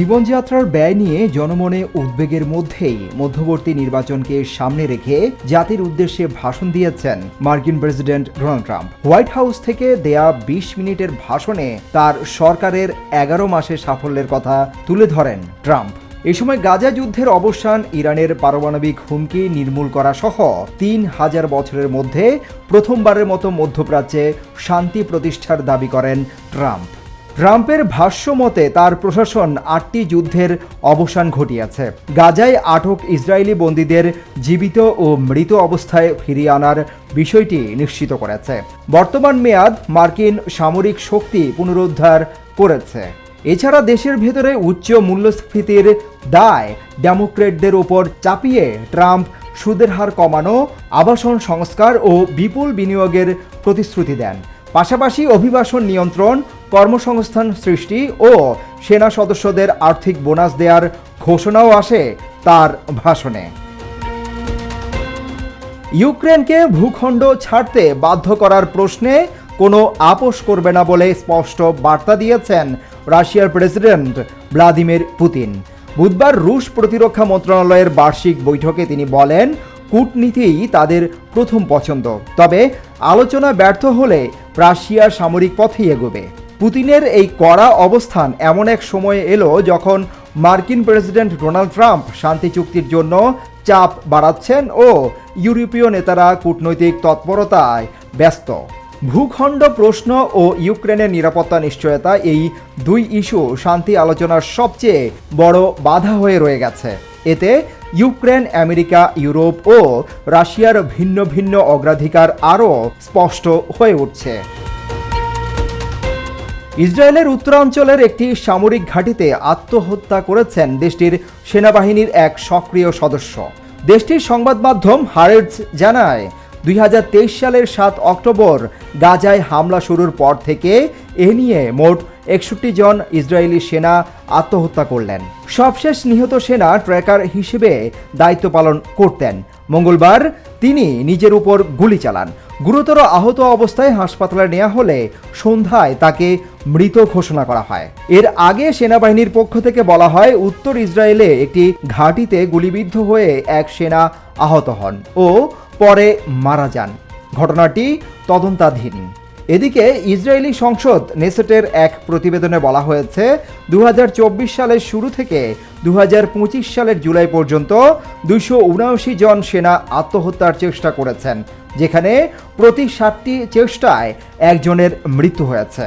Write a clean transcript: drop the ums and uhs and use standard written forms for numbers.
জীবনযাত্রার ব্যয় নিয়ে জনমনে উদ্বেগের মধ্যেই মধ্যবর্তী নির্বাচনকে সামনে রেখে জাতির উদ্দেশ্যে ভাষণ দিয়েছেন মার্কিন president Donald Trump. White house থেকে দেয়া ২০ মিনিটের ভাষণে তার সরকারের ১১ মাসের সাফল্যের কথা তুলে ধরেন ট্রাম্প। এ সময় গাজা যুদ্ধের অবসান, ইরানের পারমাণবিক হুমকি নির্মূল করা সহ ৩,০০০ বছরের মধ্যে প্রথমবারের মতো মধ্যপ্রাচ্যে শান্তি প্রতিষ্ঠার দাবি করেন ট্রাম্প। ট্রাম্পের ভাষ্য মতে তার প্রশাসন ৮টি যুদ্ধের অবসান ঘটিয়েছে, গাজায় আটক ইসরায়েলি বন্দীদের জীবিত ও মৃত অবস্থায় ফিরিয়ে আনার বিষয়টি নিশ্চিত করেছে। বর্তমান মেয়াদ মার্কিন সামরিক শক্তি পুনরুদ্ধার করেছে। এছাড়া দেশের ভেতরে উচ্চ মূল্যস্ফীতির দায় ডেমোক্রেটদের ওপর চাপিয়ে ট্রাম্প সুদের হার কমানো, আবাসন সংস্কার ও বিপুল বিনিয়োগের প্রতিশ্রুতি দেন। পাশাপাশি অভিবাসন নিয়ন্ত্রণ, কর্মসংস্থান সৃষ্টি ও সেনা সদস্যদের আর্থিক বোনাস দেওয়ার ঘোষণাও আসে তার ভাষণে। ইউক্রেনকে ভূখণ্ড ছাড়তে বাধ্য করার প্রশ্নে কোনো আপোষ করবে না বলে স্পষ্ট বার্তা দিয়েছেন রাশিয়ার প্রেসিডেন্ট ভ্লাদিমির পুতিন। বুধবার রুশ প্রতিরক্ষা মন্ত্রণালয়ের বার্ষিক বৈঠকে তিনি বলেন, কূটনীতিই তাদের প্রথম পছন্দ, তবে আলোচনা ব্যর্থ হলে রাশিয়ার সামরিক পথেই এগোবে। পুতিনের এই কড়া অবস্থান এমন এক সময়ে এলো যখন মার্কিন প্রেসিডেন্ট ডোনাল্ড ট্রাম্প শান্তি চুক্তির জন্য চাপ বাড়াচ্ছেন ও ইউরোপীয় নেতারা কূটনৈতিক তৎপরতায় ব্যস্ত। ভূখণ্ড প্রশ্ন ও ইউক্রেনের নিরাপত্তা নিশ্চয়তা, এই দুই ইস্যু শান্তি আলোচনার সবচেয়ে বড় বাধা হয়ে রয়ে গেছে। এতে ইউক্রেন, আমেরিকা, ইউরোপ ও রাশিয়ার ভিন্ন ভিন্ন অগ্রাধিকার আরও স্পষ্ট হয়ে উঠছে। ইসরায়েলের উত্তরাঞ্চলের একটি সামরিক ঘাঁটিতে আত্মহত্যা করেছেন দেশটির সেনাবাহিনীর এক সক্রিয় সদস্য। দেশটির সংবাদ মাধ্যম হারেটজ জানায়, ২০২৩ সালের ৭ অক্টোবর গাজায় হামলা শুরুর পর থেকে এ নিয়ে মোট ৬১ জন ইসরায়েলি সেনা আত্মহত্যা করলেন। সবশেষ নিহত সেনা ট্র্যাকার হিসেবে দায়িত্ব পালন করতেন। মঙ্গলবার তিনি নিজের উপর গুলি চালান। গুরুতর আহত অবস্থায় হাসপাতালে নেওয়া হলে সন্ধ্যায় তাকে মৃত ঘোষণা করা হয়। এর আগে সেনাবাহিনীর পক্ষ থেকে বলা হয়, উত্তর ইসরায়েলে একটি ঘাঁটিতে গুলিবিদ্ধ হয়ে এক সেনা আহত হন ও পরে মারা যান। ঘটনাটি তদন্তাধীন। এদিকে ইসরায়েলি সংসদ নেসেটের এক প্রতিবেদনে বলা হয়েছে, ২০২৪ সালের শুরু থেকে ২০২৫ সালের জুলাই পর্যন্ত ২৭৯ জন সেনা আত্মহত্যার চেষ্টা করেছেন, যেখানে প্রতি ৭টি চেষ্টায় একজনের মৃত্যু হয়েছে।